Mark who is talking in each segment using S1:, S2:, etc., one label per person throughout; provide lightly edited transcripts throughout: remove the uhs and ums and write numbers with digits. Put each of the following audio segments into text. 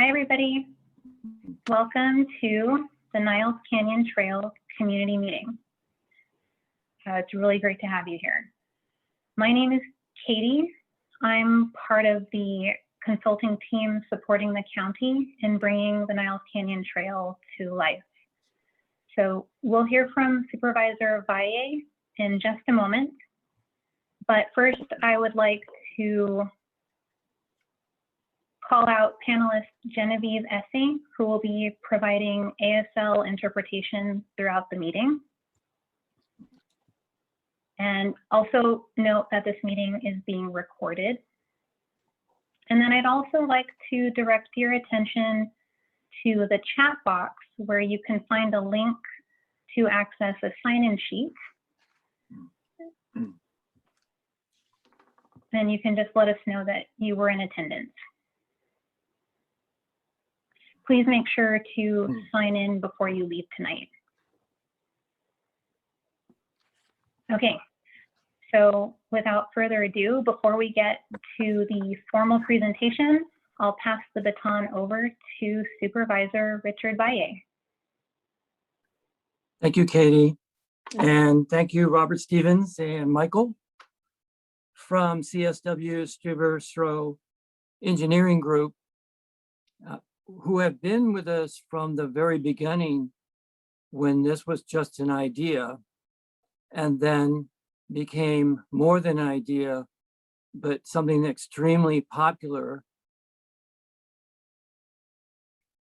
S1: Hi, everybody. Welcome to the Niles Canyon Trail community meeting. It's really great to have you here. My name is Katie. I'm part of the consulting team supporting the county in bringing the Niles Canyon Trail to life. So we'll hear from Supervisor Valle in just a moment. But first, I would like to call out panelist Genevieve Essing, who will be providing Asl interpretation throughout the meeting. And also note that this meeting is being recorded. And then I'd also like to direct your attention to the chat box where you can find a link to access a sign-in sheet. And you can just let us know that you were in attendance. Please make sure to sign in before you leave tonight. Okay, so without further ado, before we get to the formal presentation, I'll pass the baton over to Supervisor Richard Valle.
S2: Thank you, Katie. And thank you, Robert Stevens and Michael from CSW Stuyvesant Engineering Group, who have been with us from the very beginning when this was just an idea and then became more than an idea, but something extremely popular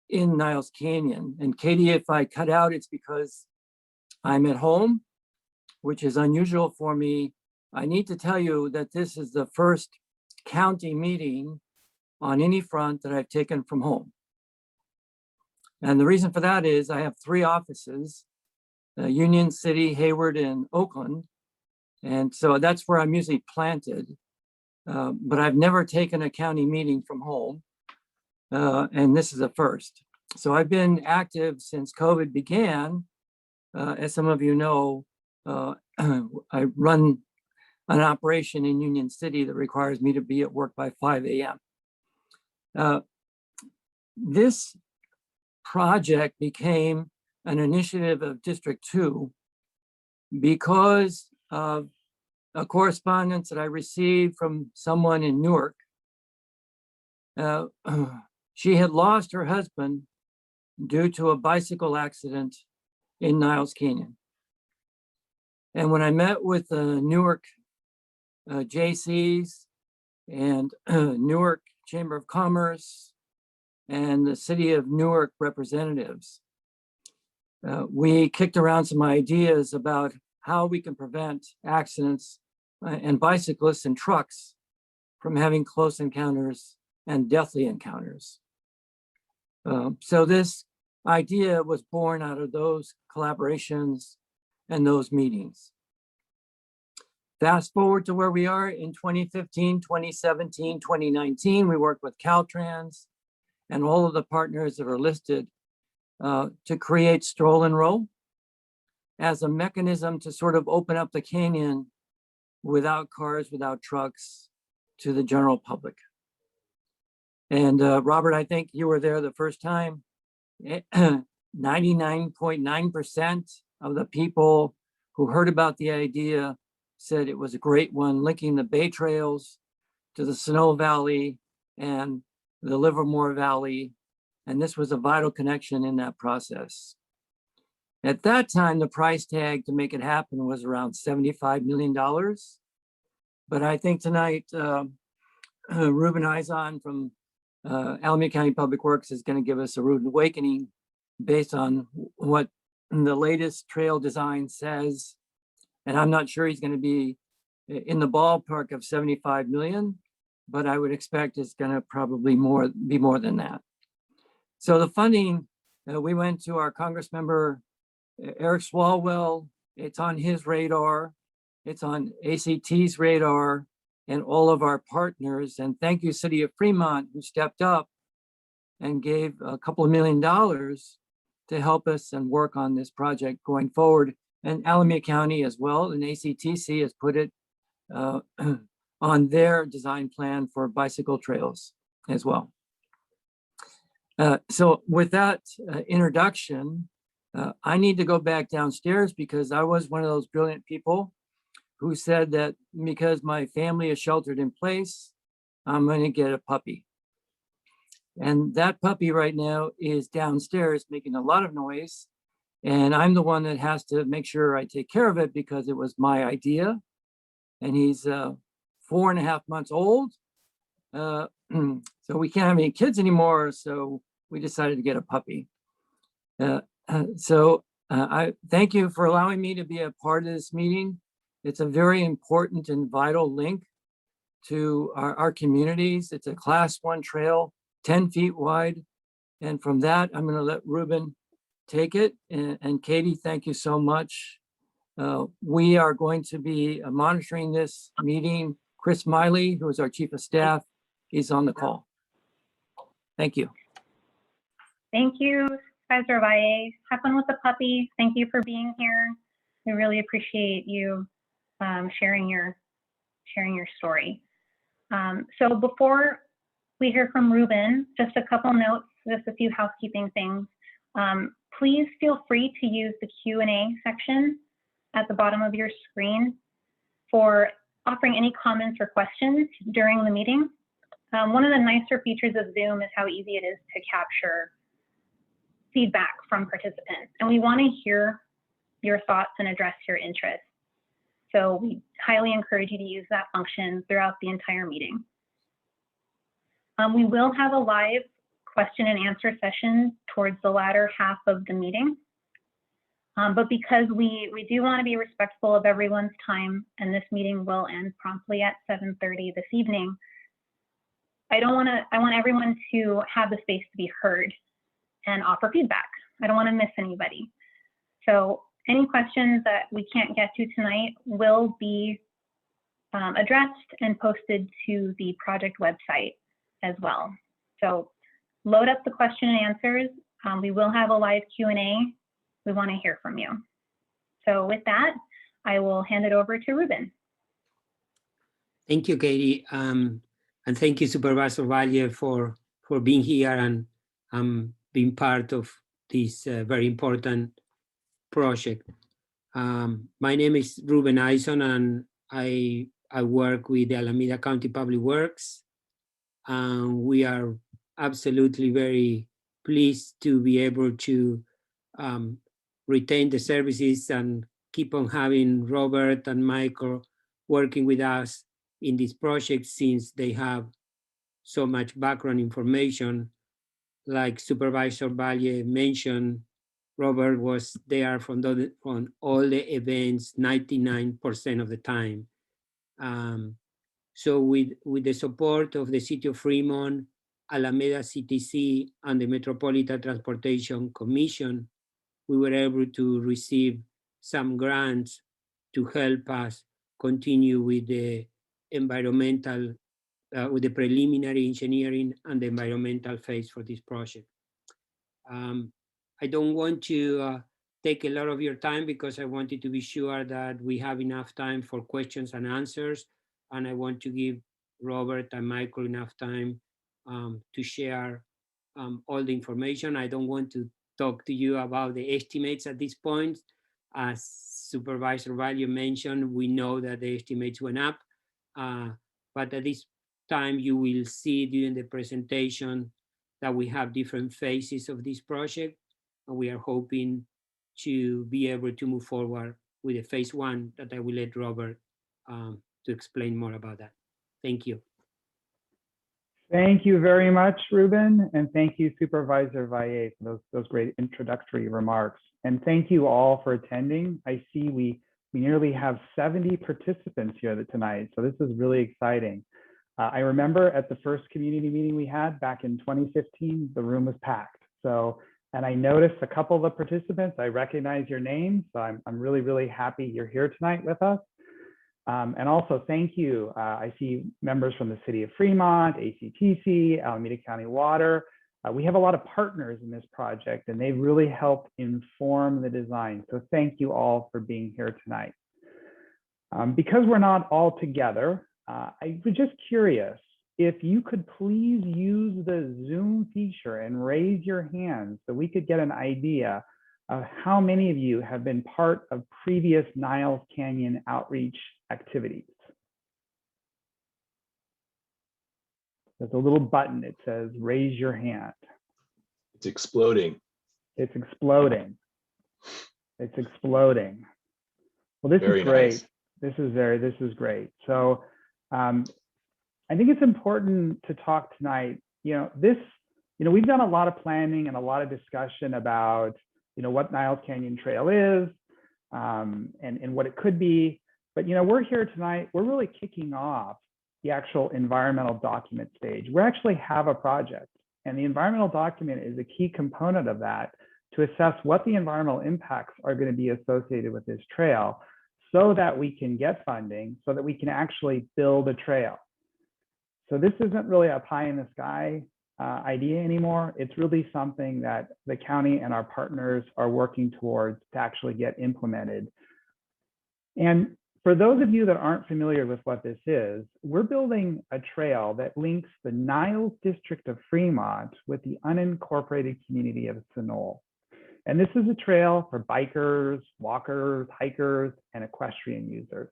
S2: in Niles Canyon. And Katie, if I cut out, it's because I'm at home, which is unusual for me. I need to tell you that this is the first county meeting on any front that I've taken from home. And the reason for that is I have 3 offices, Union City, Hayward, and Oakland. And so that's where I'm usually planted. But I've never taken a county meeting from home. And this is a first. So I've been active since COVID began. As some of you know, I run an operation in Union City that requires me to be at work by 5 a.m. This project became an initiative of District 2 because of a correspondence that I received from someone in Newark. She had lost her husband due to a bicycle accident in Niles Canyon. And when I met with the Newark JCs and Newark Chamber of Commerce and the City of Newark representatives, we kicked around some ideas about how we can prevent accidents and bicyclists and trucks from having close encounters and deathly encounters. So this idea was born out of those collaborations and those meetings. Fast forward to where we are in 2015, 2017, 2019, we worked with Caltrans and all of the partners that are listed to create Stroll and Roll as a mechanism to sort of open up the canyon without cars, without trucks, to the general public. And Robert, I think you were there the first time. 99.9% of the people who heard about the idea said it was a great one, linking the Bay Trails to the Sunol Valley and the Livermore Valley. And this was a vital connection in that process. At that time, the price tag to make it happen was around $75 million. But I think tonight, Ruben Izon from Alameda County Public Works is going to give us a rude awakening based on what the latest trail design says. And I'm not sure he's going to be in the ballpark of 75 million, but I would expect it's going to probably be more than that. So the funding, we went to our Congress member, Eric Swalwell. It's on his radar. It's on ACT's radar and all of our partners. And thank you, City of Fremont, who stepped up and gave a couple of $1 million to help us and work on this project going forward. And Alameda County as well, and ACTC has put it on their design plan for bicycle trails as well. So with that introduction, I need to go back downstairs because I was one of those brilliant people who said that because my family is sheltered in place, I'm going to get a puppy. And that puppy right now is downstairs making a lot of noise. And I'm the one that has to make sure I take care of it because it was my idea. And he's 4.5 months old. So we can't have any kids anymore. So we decided to get a puppy. I thank you for allowing me to be a part of this meeting. It's a very important and vital link to our communities. It's a class 1 trail, 10 feet wide. And from that, I'm going to let Ruben take it. And Katie, thank you so much. We are going to be monitoring this meeting. Chris Miley, who is our chief of staff, is on the call. Thank you.
S1: Thank you, Supervisor Valle. Have fun with the puppy. Thank you for being here. We really appreciate you sharing your story. So before we hear from Ruben, just a couple notes, just a few housekeeping things. Please feel free to use the Q&A section at the bottom of your screen for offering any comments or questions during the meeting. One of the nicer features of Zoom is how easy it is to capture feedback from participants, and we want to hear your thoughts and address your interests. So we highly encourage you to use that function throughout the entire meeting. We will have a live question and answer session towards the latter half of the meeting. But because we do want to be respectful of everyone's time, and this meeting will end promptly at 7:30 this evening, I want everyone to have the space to be heard and offer feedback. I don't want to miss anybody. So any questions that we can't get to tonight will be addressed and posted to the project website as well. So load up the question and answers. We will have a live Q&A. We want to hear from you. So with that, I will hand it over to Ruben.
S3: Thank you, Katie. And thank you, Supervisor Valle, for being here and being part of this very important project. My name is Ruben Eison, and I work with the Alameda County Public Works. We are absolutely very pleased to be able to retain the services and keep on having Robert and Michael working with us in this project, since they have so much background information. Like Supervisor Valle mentioned, Robert was there from all the events 99% of the time. So with the support of the City of Fremont, Alameda CTC, and the Metropolitan Transportation Commission, we were able to receive some grants to help us continue with the environmental, with the preliminary engineering and the environmental phase for this project. I don't want to take a lot of your time because I wanted to be sure that we have enough time for questions and answers. And I want to give Robert and Michael enough time to share all the information. I don't want to talk to you about the estimates at this point. As Supervisor Valle mentioned, we know that the estimates went up, but at this time you will see during the presentation that we have different phases of this project, and we are hoping to be able to move forward with the phase 1 that I will let Robert to explain more about that. Thank you.
S4: Thank you very much, Ruben, and thank you, Supervisor Valle, for those great introductory remarks. And thank you all for attending. I see we nearly have 70 participants here tonight, so this is really exciting. I remember at the first community meeting we had back in 2015, the room was packed. And I noticed a couple of the participants, I recognize your names, so I'm really, really happy you're here tonight with us. And also thank you. I see members from the City of Fremont, ACTC, Alameda County Water. We have a lot of partners in this project, and they've really helped inform the design. So thank you all for being here tonight. Because we're not all together, I was just curious if you could please use the Zoom feature and raise your hand so we could get an idea of how many of you have been part of previous Niles Canyon outreach activities. There's a little button, it says raise your hand.
S5: It's exploding.
S4: It's exploding. It's exploding. Well, this
S5: Very
S4: is great.
S5: nice.
S4: This is great. So I think it's important to talk tonight. We've done a lot of planning and a lot of discussion about, what Niles Canyon Trail is and what it could be. But, we're here tonight, we're really kicking off the actual environmental document stage. We actually have a project, and the environmental document is a key component of that to assess what the environmental impacts are going to be associated with this trail so that we can get funding, so that we can actually build a trail. So this isn't really a pie in the sky idea anymore. It's really something that the county and our partners are working towards to actually get implemented. And for those of you that aren't familiar with what this is, we're building a trail that links the Niles District of Fremont with the unincorporated community of Sunol. And this is a trail for bikers, walkers, hikers, and equestrian users.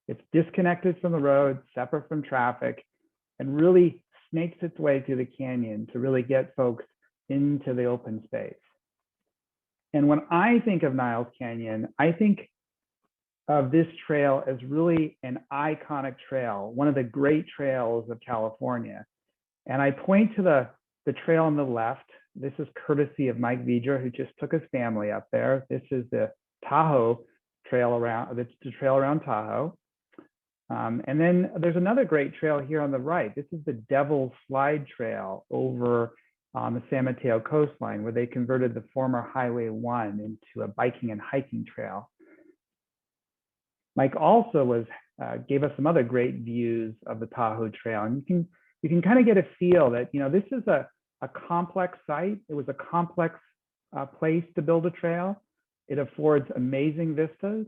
S4: It's disconnected from the road, separate from traffic, and really snakes its way through the canyon to really get folks into the open space. And when I think of Niles Canyon, I think of this trail as really an iconic trail, one of the great trails of California. And I point to the trail on the left. This is courtesy of Mike Vidra, who just took his family up there. This is the Tahoe Trail around, the trail around Tahoe. And then there's another great trail here on the right. This is the Devil's Slide Trail over on the San Mateo coastline, where they converted the former Highway 1 into a biking and hiking trail. Mike also gave us some other great views of the Tahoe Trail, and you can kind of get a feel that this is a complex site. It was a complex place to build a trail. It affords amazing vistas.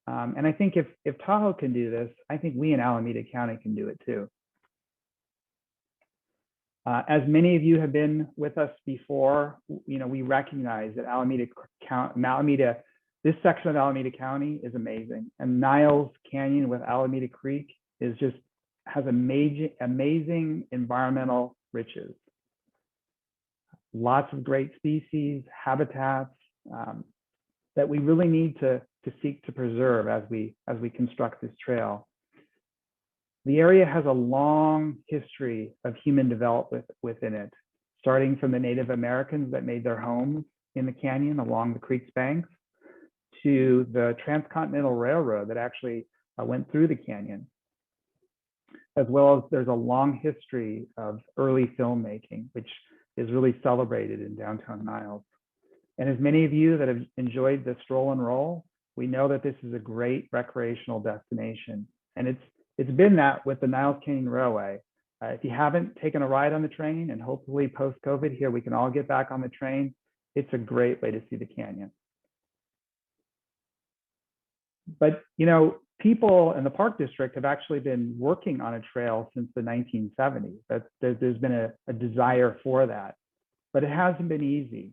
S4: And I think if Tahoe can do this, I think we in Alameda County can do it too. As many of you have been with us before, we recognize that this section of Alameda County is amazing. And Niles Canyon with Alameda Creek has amazing environmental riches. Lots of great species, habitats that we really need to seek to preserve as we construct this trail. The area has a long history of human development within it, starting from the Native Americans that made their homes in the canyon along the creek's banks, to the Transcontinental Railroad that actually went through the canyon, as well as there's a long history of early filmmaking, which is really celebrated in downtown Niles. And as many of you that have enjoyed the stroll and roll, we know that this is a great recreational destination. And it's been that with the Niles Canyon Railway. If you haven't taken a ride on the train, and hopefully post-COVID here, we can all get back on the train, it's a great way to see the canyon. But, people in the Park District have actually been working on a trail since the 1970s. There's been a desire for that, but it hasn't been easy.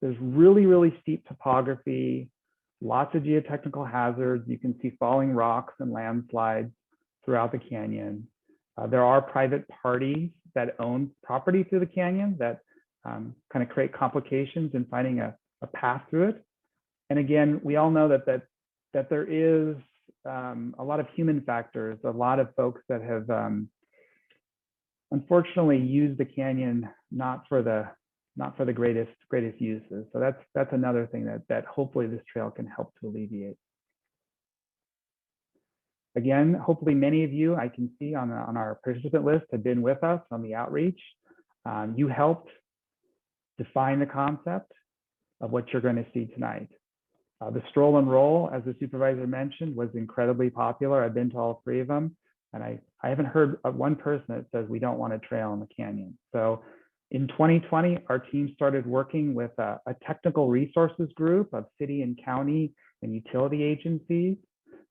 S4: There's really, really steep topography, lots of geotechnical hazards. You can see falling rocks and landslides throughout the canyon. There are private parties that own property through the canyon that kind of create complications in finding a path through it. And again, we all know that there is a lot of human factors, a lot of folks that have unfortunately used the canyon not for the greatest uses. So that's another thing that hopefully this trail can help to alleviate. Again, hopefully many of you I can see on our participant list have been with us on the outreach. You helped define the concept of what you're going to see tonight. The stroll and roll, as the supervisor mentioned, was incredibly popular. I've been to all three of them, and I haven't heard of one person that says we don't want a trail in the canyon. So in 2020, our team started working with a technical resources group of city and county and utility agencies,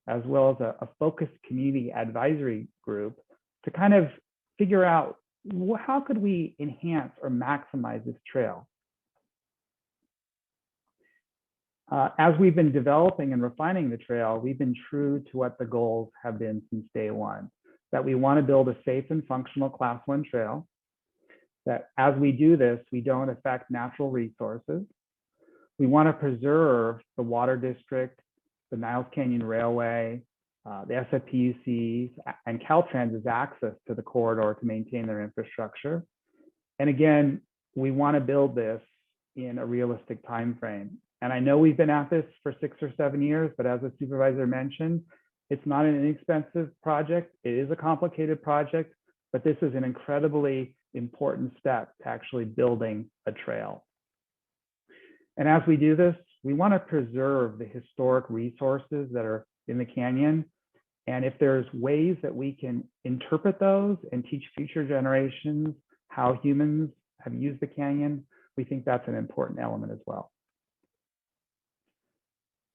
S4: as well as a focused community advisory group to kind of figure out how could we enhance or maximize this trail. As we've been developing and refining the trail, we've been true to what the goals have been since day one, that we want to build a safe and functional Class 1 trail, that as we do this, we don't affect natural resources. We want to preserve the Water District, the Niles Canyon Railway, the SFPUCs, and Caltrans's access to the corridor to maintain their infrastructure. And again, we want to build this in a realistic time frame. And I know we've been at this for 6 or 7 years, but as the supervisor mentioned, it's not an inexpensive project. It is a complicated project, but this is an incredibly important step to actually building a trail. And as we do this, we want to preserve the historic resources that are in the canyon. And if there's ways that we can interpret those and teach future generations how humans have used the canyon, we think that's an important element as well.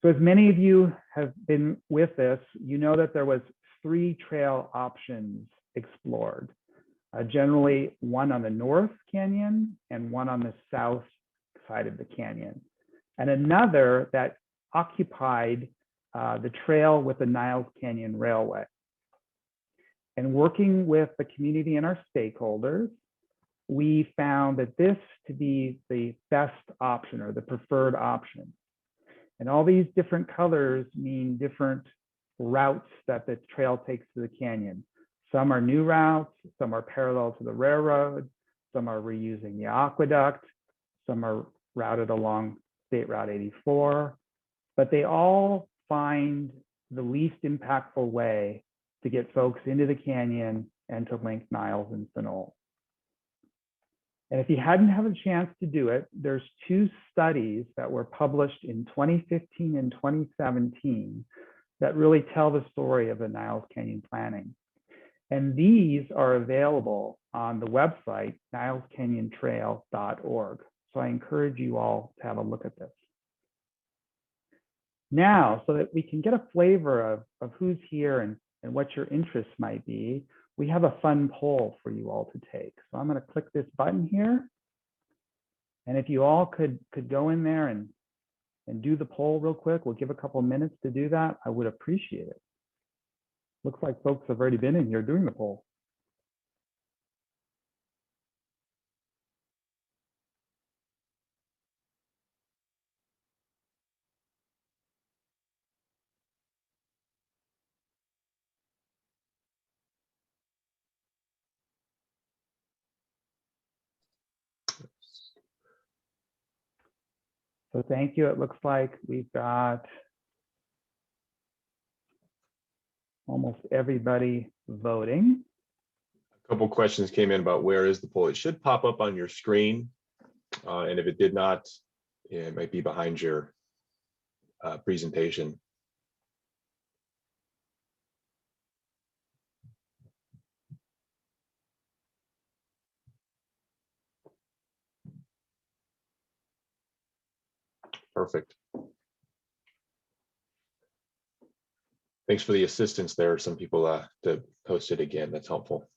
S4: So as many of you have been with this, you know that there was 3 trail options explored. Generally one on the North Canyon and one on the south side of the canyon, and another that occupied the trail with the Niles Canyon Railway. And working with the community and our stakeholders, we found that this to be the best option or the preferred option. And all these different colors mean different routes that the trail takes to the canyon. Some are new routes, some are parallel to the railroad, some are reusing the aqueduct, some are routed along State Route 84, but they all find the least impactful way to get folks into the canyon and to link Niles and Sunol. And if you hadn't had a chance to do it, there's 2 studies that were published in 2015 and 2017 that really tell the story of the Niles Canyon planning. And these are available on the website, nilescanyontrail.org. So I encourage you all to have a look at this. Now, so that we can get a flavor of who's here and what your interests might be, we have a fun poll for you all to take. So I'm going to click this button here. And if you all could go in there and do the poll real quick, we'll give a couple of minutes to do that. I would appreciate it. Looks like folks have already been in here doing the poll. So thank you. It looks like we've got almost everybody voting.
S5: A couple questions came in about where is the poll. It should pop up on your screen. And if it did not, it might be behind your presentation. Perfect. Thanks for the assistance there. Some people to post it again. That's helpful.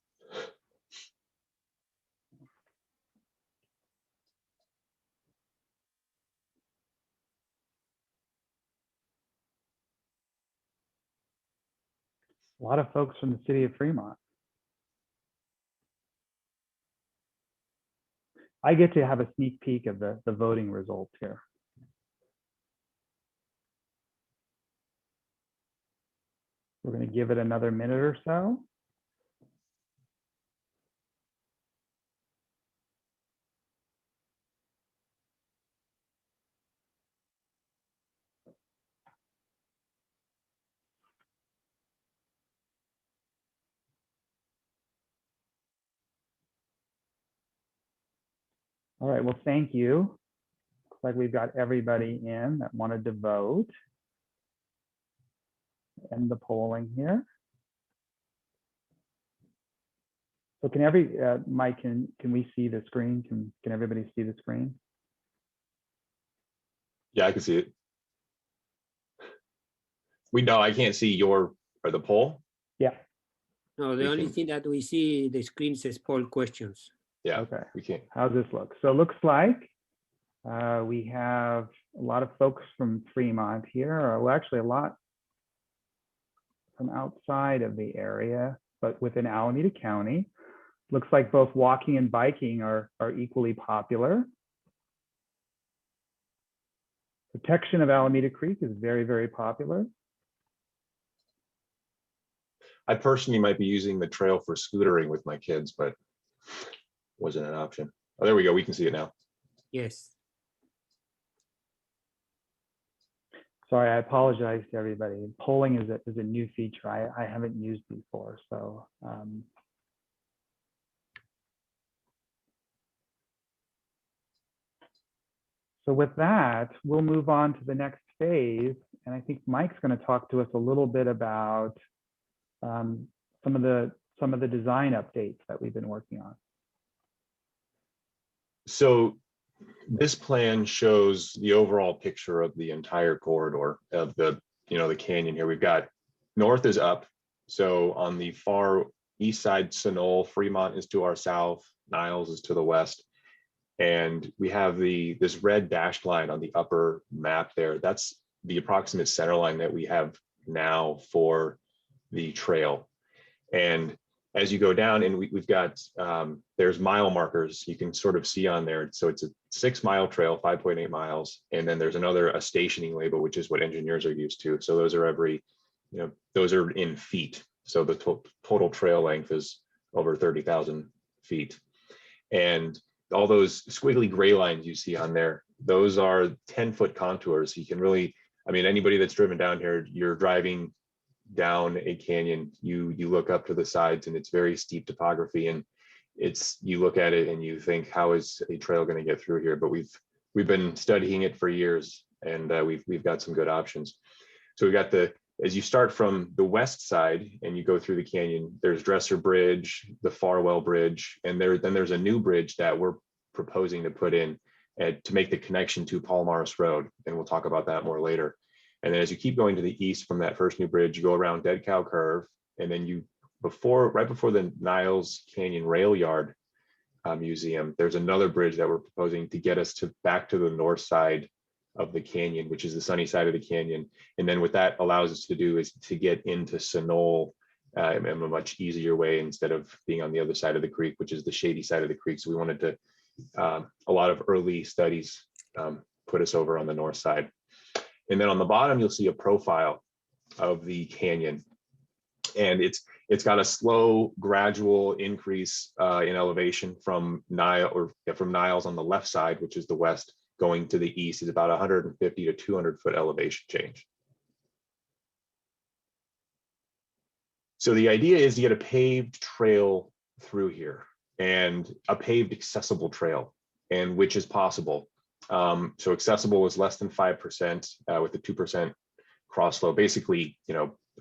S4: A lot of folks from the city of Fremont. I get to have a sneak peek of the voting results here. We're going to give it another minute or so. All right, well, thank you. Looks like we've got everybody in that wanted to vote. End the polling here. So can Mike, can we see the screen? Can everybody see the screen?
S5: Yeah, I can see it. I can't see the poll.
S4: Yeah.
S3: No, the
S5: We
S3: only
S5: can-
S3: thing that we see, the screen says poll questions.
S5: Yeah,
S4: Okay.
S5: we can't.
S4: How's this look? So it looks like we have a lot of folks from Fremont here, or well, actually a lot from outside of the area, but within Alameda County. Looks like both walking and biking are equally popular. Protection of Alameda Creek is very, very popular.
S5: I personally might be using the trail for scootering with my kids, but wasn't an option. Oh, there we go. We can see it now.
S3: Yes.
S4: Sorry, I apologize to everybody. Polling is a new feature I haven't used before. So so with that, we'll move on to the next phase. And I think Mike's going to talk to us a little bit about some of the design updates that we've been working on.
S5: So this plan shows the overall picture of the entire corridor of the canyon here. We've got north is up. So on the far east side, Sunol, Fremont is to our south, Niles is to the west. And we have this red dashed line on the upper map there. That's the approximate center line that we have now for the trail. And as you go down, and we've got, there's mile markers you can sort of see on there. So it's a 6 mile trail, 5.8 miles. And then there's a stationing label, which is what engineers are used to. So those are those are in feet. So the total trail length is over 30,000 feet. And all those squiggly gray lines you see on there, those are 10-foot contours. You can really, I mean, anybody that's driven down here, you're driving down a canyon, you look up to the sides and it's very steep topography, and you look at it and you think, how is a trail going to get through here? But we've been studying it for years, and we've got some good options. So we've got as you start from the west side and you go through the canyon, there's Dresser Bridge, the Farwell Bridge, and then there's a new bridge that we're proposing to put in to make the connection to Palomares Road, and we'll talk about that more later. And then as you keep going to the east from that first new bridge, you go around Dead Cow Curve, and then right before the Niles Canyon Rail Yard Museum, there's another bridge that we're proposing to get us back to the north side of the canyon, which is the sunny side of the canyon. And then what that allows us to do is to get into Sunol in a much easier way, instead of being on the other side of the creek, which is the shady side of the creek. So we wanted to, a lot of early studies put us over on the north side. And then on the bottom, you'll see a profile of the canyon. And it's got a slow, gradual increase in elevation from Niles on the left side, which is the west, going to the east is about 150 to 200 foot elevation change. So the idea is to get a paved trail through here, and a paved accessible trail, and which is possible. So accessible is less than 5% with a 2% cross slope, basically,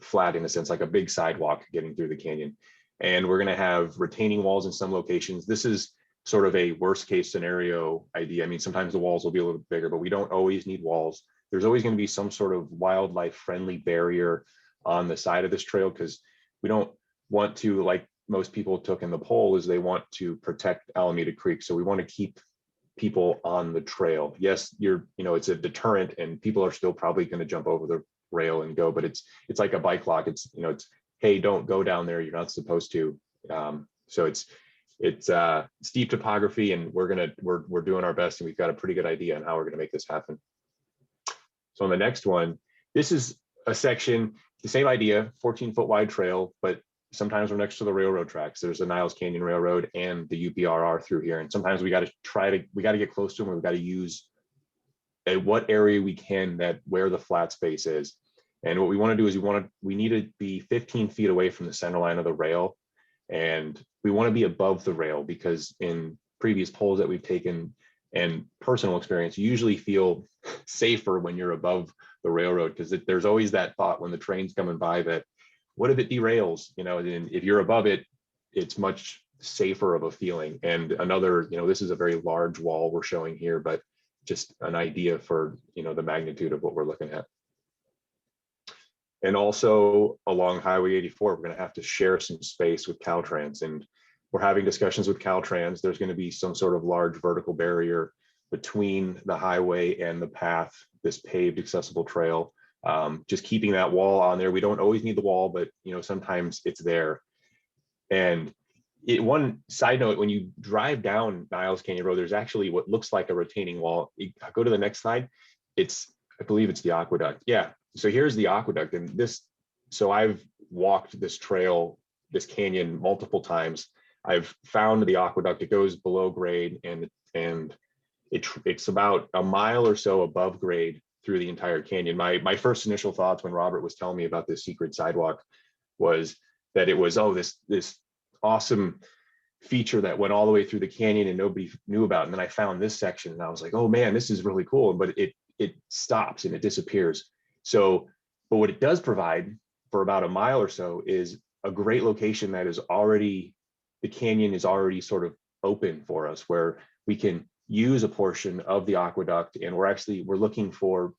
S5: flat in a sense, like a big sidewalk getting through the canyon. And we're going to have retaining walls in some locations. This is sort of a worst case scenario idea. I mean, sometimes the walls will be a little bit bigger, but we don't always need walls. There's always going to be some sort of wildlife friendly barrier on the side of this trail, because we don't want to, like most people took in the poll, is they want to protect Alameda Creek. So we want to keep people on the trail. Yes, it's a deterrent, and people are still probably going to jump over the rail and go, but it's like a bike lock. It's hey, don't go down there, you're not supposed to. So it's steep topography, and we're doing our best, and we've got a pretty good idea on how we're going to make this happen. So on the next one, this is a section, the same idea, 14-foot wide trail, but sometimes we're next to the railroad tracks. There's the Niles Canyon Railroad and the UPRR through here. And sometimes we got to get close to them. We've got to use what area we can where the flat space is. And what we want to do is we need to be 15 feet away from the center line of the rail. And we want to be above the rail, because in previous polls that we've taken and personal experience, you usually feel safer when you're above the railroad, because there's always that thought when the train's coming by that, what if it derails? And if you're above it, it's much safer of a feeling. And another, this is a very large wall we're showing here, but just an idea for, the magnitude of what we're looking at. And also along Highway 84, we're going to have to share some space with Caltrans, and we're having discussions with Caltrans. There's going to be some sort of large vertical barrier between the highway and the path, this paved accessible trail. Just keeping that wall on there. We don't always need the wall, but sometimes it's there. And one side note, when you drive down Niles Canyon Road, there's actually what looks like a retaining wall. Go to the next slide. I believe it's the aqueduct. Yeah. So here's the aqueduct, and so I've walked this trail, this canyon multiple times. I've found the aqueduct. It goes below grade, and it's about a mile or so above grade through the entire canyon. My first initial thoughts when Robert was telling me about this secret sidewalk was that it was, this awesome feature that went all the way through the canyon and nobody knew about. And then I found this section and I was like, oh man, this is really cool. But it stops and it disappears. So, but what it does provide for about a mile or so is a great location that is already, the canyon is already sort of open for us, where we can use a portion of the aqueduct, and we're looking for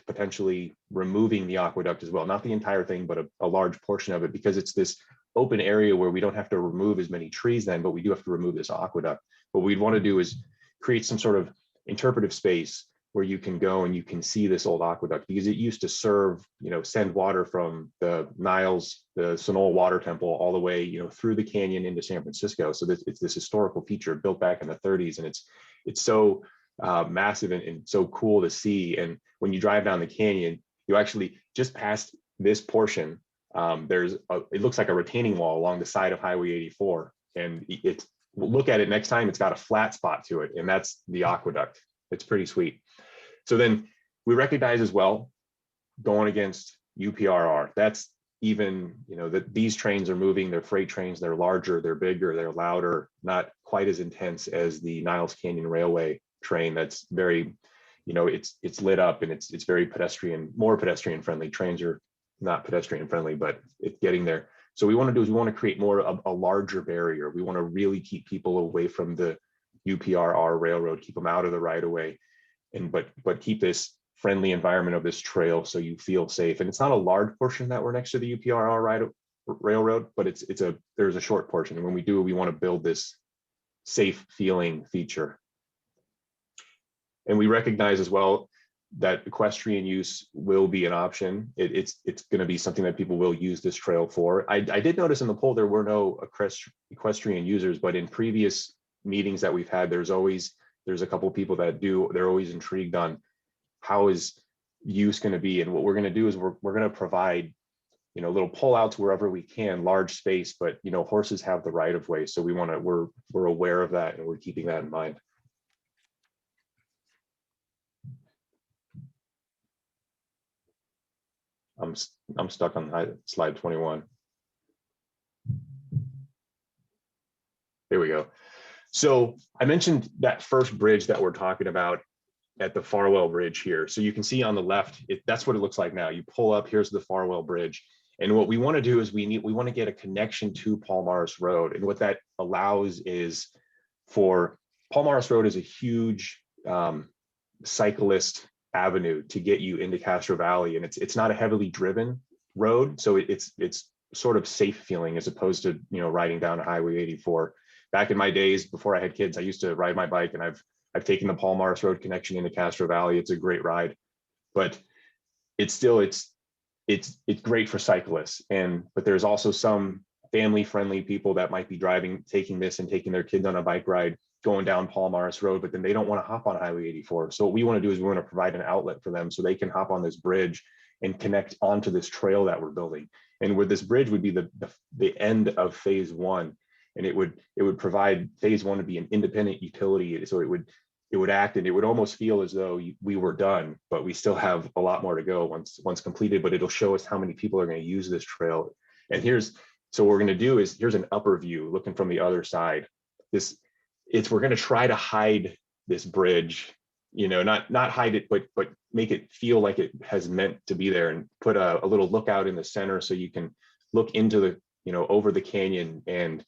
S5: potentially removing the aqueduct as well, not the entire thing, but a large portion of it, because it's this open area where we don't have to remove as many trees then, but we do have to remove this aqueduct. What we'd want to do is create some sort of interpretive space where you can go and you can see this old aqueduct, because it used to serve, send water from the Niles, the Sunol water temple, all the way, through the canyon into San Francisco. So it's this historical feature built back in the 30s, and it's so massive and so cool to see. And when you drive down the canyon, you actually just past this portion, it looks like a retaining wall along the side of Highway 84, and look at it next time. It's got a flat spot to it, and that's the aqueduct. It's pretty sweet. So then we recognize as well, going against UPRR, that's even, that these trains are moving, they're freight trains, they're larger, they're bigger, they're louder, not quite as intense as the Niles Canyon Railway train. That's very, it's lit up, and it's very more pedestrian friendly. Trains are not pedestrian friendly, but it's getting there. So we want to create more of a larger barrier. We want to really keep people away from the UPRR railroad, keep them out of the right of way, but keep this friendly environment of this trail so you feel safe. And it's not a large portion that we're next to the UPRR railroad, but there's a short portion. And when we do, we want to build this safe feeling feature. And we recognize as well that equestrian use will be an option. It's going to be something that people will use this trail for. I did notice in the poll there were no equestrian users, but in previous meetings that we've had, there's a couple of people that do. They're always intrigued on how is use going to be. And what we're going to do is we're going to provide, little pullouts wherever we can, large space, but horses have the right of way. So we're aware of that, and we're keeping that in mind. I'm stuck on slide 21. There we go. So I mentioned that first bridge that we're talking about at the Farwell Bridge here. So you can see on the left, that's what it looks like now. You pull up, here's the Farwell Bridge. And what we want to do is we want to get a connection to Palomares Road. And what that allows is for Palomares Road is a huge cyclist avenue to get you into Castro Valley. And it's not a heavily driven road. So it's sort of safe feeling as opposed to, riding down Highway 84. Back in my days before I had kids, I used to ride my bike, and I've taken the Palomares Road connection into Castro Valley. It's a great ride, but it's great for cyclists. But there's also some family-friendly people that might be taking this and taking their kids on a bike ride going down Palomares Road, but then they don't want to hop on Highway 84. So what we want to do is we want to provide an outlet for them so they can hop on this bridge and connect onto this trail that we're building. And where this bridge would be the end of phase 1. And it would provide phase 1 to be an independent utility. So it would act, and it would almost feel as though we were done, but we still have a lot more to go once completed, but it'll show us how many people are going to use this trail. And so what we're going to do is, here's an upper view looking from the other side. We're going to try to hide this bridge, not hide it, but make it feel like it has meant to be there, and put a little lookout in the center so you can look into the, over the canyon and,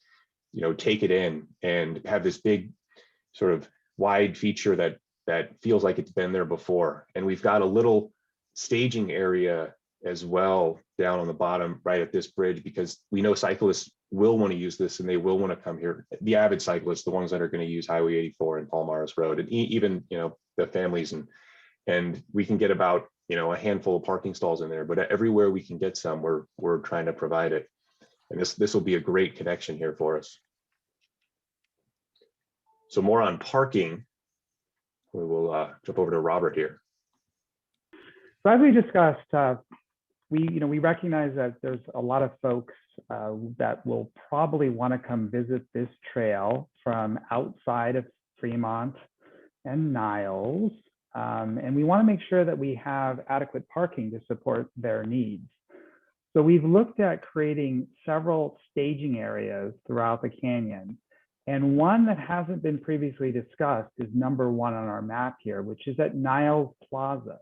S5: take it in, and have this big sort of wide feature that feels like it's been there before. And we've got a little staging area as well down on the bottom right at this bridge, because we know cyclists will want to use this and they will want to come here. The avid cyclists, the ones that are going to use Highway 84 and Palomares Road, and even, you know, the families, and we can get about, you know, a handful of parking stalls in there, but everywhere we can get some, we're trying to provide it. And this will be a great connection here for us. So more on parking, we will jump over to Robert here.
S4: So as we discussed, we recognize that there's a lot of folks that will probably want to come visit this trail from outside of Fremont and Niles. And we want to make sure that we have adequate parking to support their needs. So we've looked at creating several staging areas throughout the canyon. And one that hasn't been previously discussed is number 1 on our map here, which is at Niles Plaza.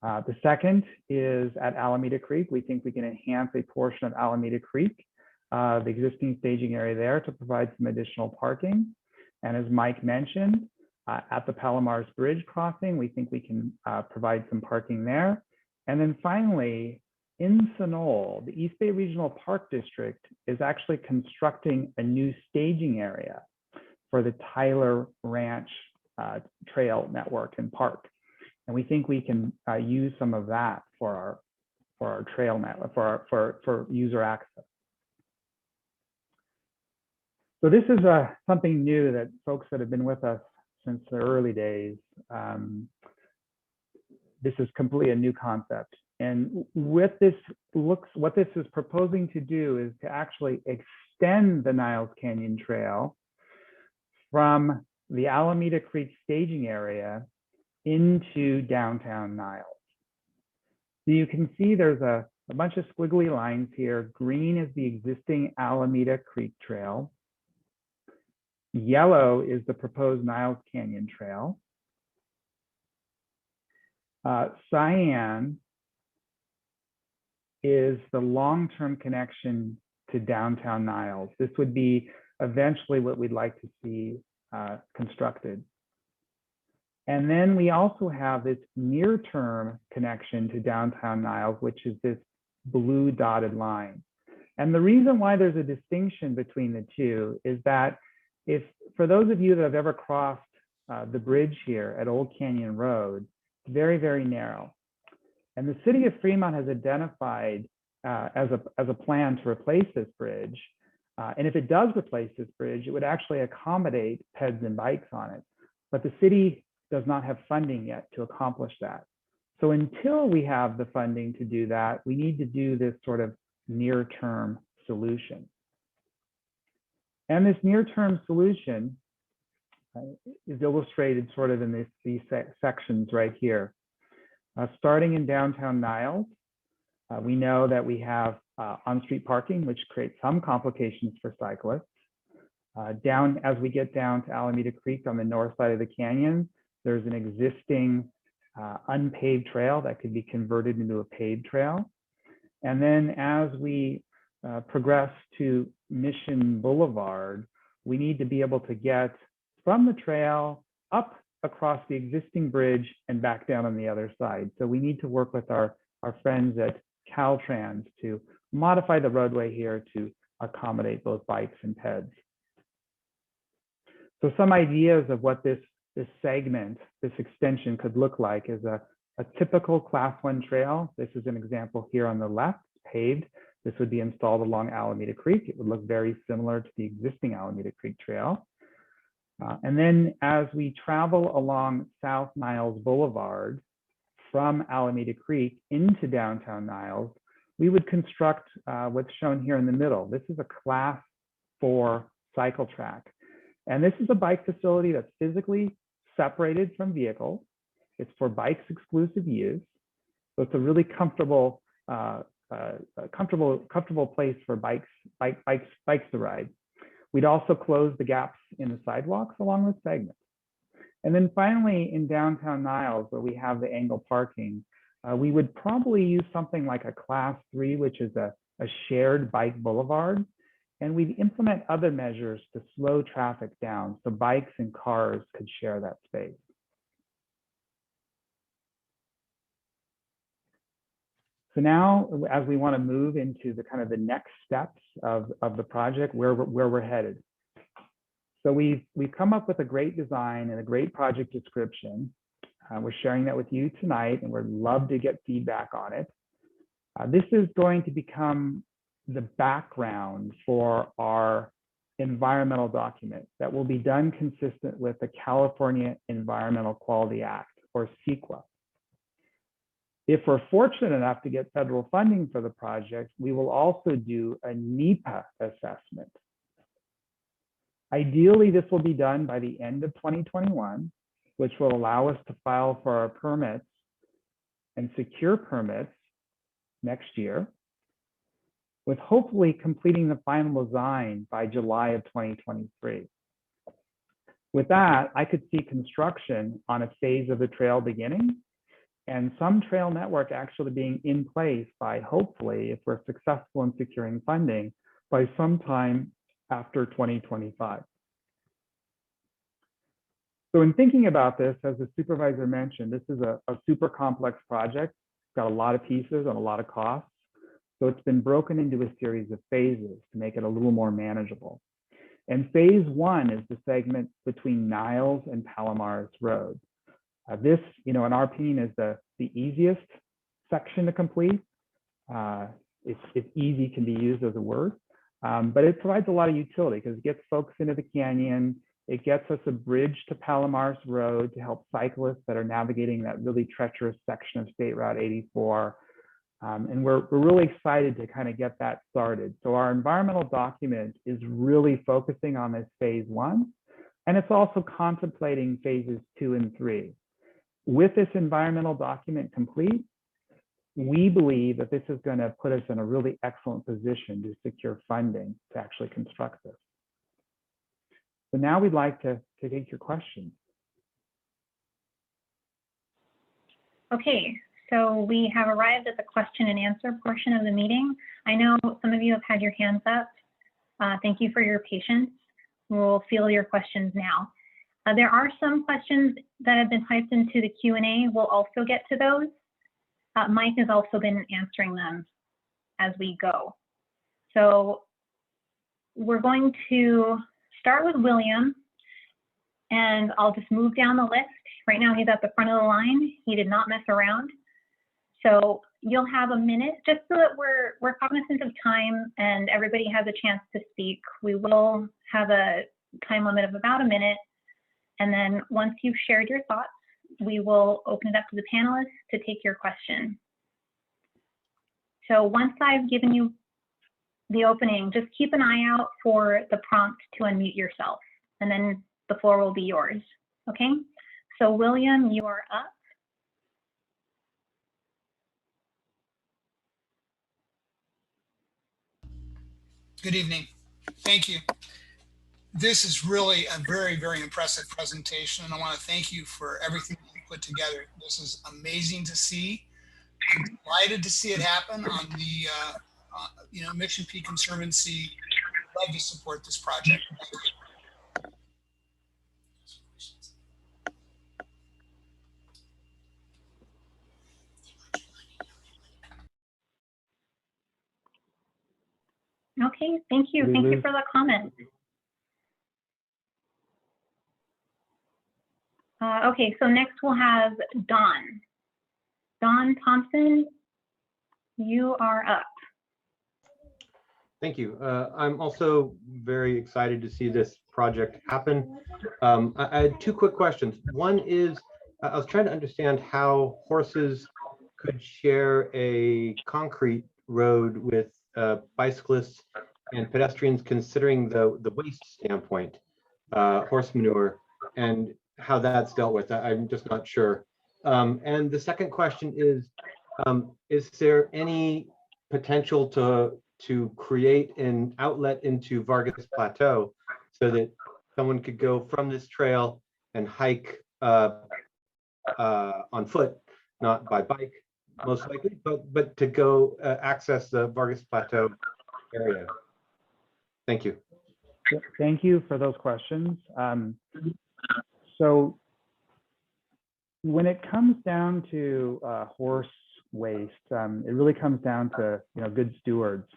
S4: The second is at Alameda Creek. We think we can enhance a portion of Alameda Creek, the existing staging area there, to provide some additional parking. And as Mike mentioned, at the Palomares Bridge crossing, we think we can provide some parking there. And then finally, in Sunol, the East Bay Regional Park District is actually constructing a new staging area for the Tyler Ranch Trail Network and Park. And we think we can use some of that for our trail network, for user access. So this is something new that folks that have been with us since the early days, this is completely a new concept. And with this what this is proposing to do is to actually extend the Niles Canyon Trail from the Alameda Creek staging area into downtown Niles. So you can see there's a bunch of squiggly lines here. Green is the existing Alameda Creek Trail. Yellow is the proposed Niles Canyon Trail. Cyan is the long-term connection to downtown Niles. This would be eventually what we'd like to see constructed. And then we also have this near-term connection to downtown Niles, which is this blue dotted line. And the reason why there's a distinction between the two is that if, for those of you that have ever crossed the bridge here at Old Canyon Road, it's very, very narrow. And the City of Fremont has identified as a plan to replace this bridge. And if it does replace this bridge, it would actually accommodate peds and bikes on it. But the city does not have funding yet to accomplish that. So until we have the funding to do that, we need to do this sort of near-term solution. And this near-term solution is illustrated sort of in these sections right here. Starting in downtown Niles, we know that we have on-street parking, which creates some complications for cyclists. As we get down to Alameda Creek on the north side of the canyon, there's an existing unpaved trail that could be converted into a paved trail. And then as we progress to Mission Boulevard, we need to be able to get from the trail up across the existing bridge and back down on the other side. So we need to work with our friends at Caltrans to modify the roadway here to accommodate both bikes and peds. So some ideas of what this segment, this extension could look like is a typical Class 1 trail. This is an example here on the left, paved. This would be installed along Alameda Creek. It would look very similar to the existing Alameda Creek Trail. And then as we travel along South Niles Boulevard from Alameda Creek into downtown Niles, we would construct what's shown here in the middle. This is a Class 4 cycle track. And this is a bike facility that's physically separated from vehicles. It's for bikes exclusive use. So it's a really comfortable place for bikes to ride. We'd also close the gaps in the sidewalks along this segment. And then finally, in downtown Niles, where we have the angle parking, we would probably use something like a Class 3, which is a shared bike boulevard. And we'd implement other measures to slow traffic down so bikes and cars could share that space. So now, as we want to move into the kind of the next steps of the project, where we're headed. So we've come up with a great design and a great project description. We're sharing that with you tonight, and we'd love to get feedback on it. This is going to become the background for our environmental document that will be done consistent with the California Environmental Quality Act, or CEQA. If we're fortunate enough to get federal funding for the project, we will also do a NEPA assessment. Ideally, this will be done by the end of 2021, which will allow us to file for our permits and secure permits next year, with hopefully completing the final design by July of 2023. With that, I could see construction on a phase of the trail beginning and some trail network actually being in place by, hopefully, if we're successful in securing funding, by sometime after 2025. So in thinking about this, as the supervisor mentioned, this is a super complex project. It's got a lot of pieces and a lot of costs. So it's been broken into a series of phases to make it a little more manageable. And phase one is the segment between Niles and Palomares Road. This, in our opinion, is the easiest section to complete. It's easy can be used as a word, but it provides a lot of utility because it gets folks into the canyon. It gets us a bridge to Palomares Road to help cyclists that are navigating that really treacherous section of State Route 84. And we're really excited to kind of get that started. So our environmental document is really focusing on this phase one, and it's also contemplating phases 2 and 3. With this environmental document complete, we believe that this is going to put us in a really excellent position to secure funding to actually construct this. So now we'd like to take your questions.
S1: Okay, so we have arrived at the question and answer portion of the meeting. I know some of you have had your hands up. Thank you for your patience. We'll field your questions now. There are some questions that have been typed into the Q&A. We'll also get to those. Mike has also been answering them as we go. So we're going to start with William, and I'll just move down the list. Right now he's at the front of the line. He did not mess around. So you'll have a minute just so that we're cognizant of time and everybody has a chance to speak. We will have a time limit of about a minute. And then once you've shared your thoughts, we will open it up to the panelists to take your question. So once I've given you the opening, just keep an eye out for the prompt to unmute yourself, and then the floor will be yours, okay? So William, you are up.
S6: Good evening. Thank you. This is really a very, very impressive presentation, and I want to thank you for everything you put together. This is amazing to see. I'm delighted to see it happen on the Mission Peak Conservancy. I'd love to support this project. Thank you.
S1: Okay, thank you. Thank you for the comment. Okay, so next we'll have Don. Don Thompson, you are up.
S7: Thank you. I'm also very excited to see this project happen. I had two quick questions. One is, I was trying to understand how horses could share a concrete road with bicyclists and pedestrians, considering the waste standpoint, horse manure, and how that's dealt with. I'm just not sure. And the second question is there any potential to create an outlet into Vargas Plateau so that someone could go from this trail and hike on foot, not by bike, most likely, but to go access the Vargas Plateau area? Thank you.
S4: Thank you for those questions. So when it comes down to horse waste. It really comes down to, good stewards.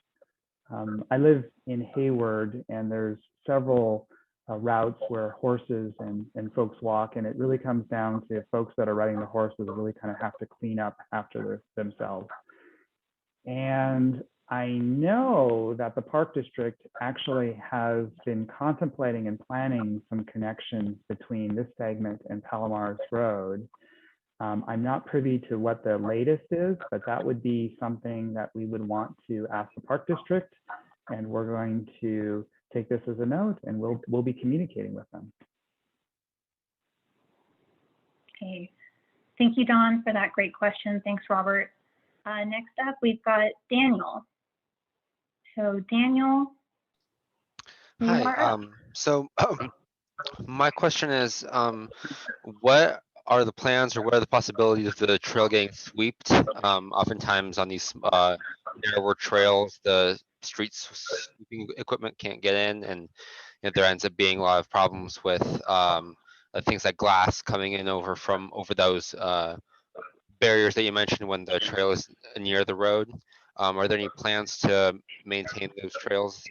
S4: I live in Hayward, and there's several routes where horses and folks walk, and it really comes down to folks that are riding the horses really kind of have to clean up after themselves. And I know that the Park District actually has been contemplating and planning some connections between this segment and Palomares Road. I'm not privy to what the latest is, but that would be something that we would want to ask the Park District, and we're going to take this as a note, and we'll be communicating with them.
S1: Okay, thank you, Don, for that great question. Thanks, Robert. Next up, we've got Daniel. So Daniel, you are
S8: Hi.
S1: up.
S8: My question is, what are the plans or what are the possibilities of the trail getting swept? Oftentimes on these narrower trails, the street sweeping equipment can't get in, and there ends up being a lot of problems with things like glass coming in over those barriers that you mentioned when the trail is near the road. Are there any plans to maintain those trails?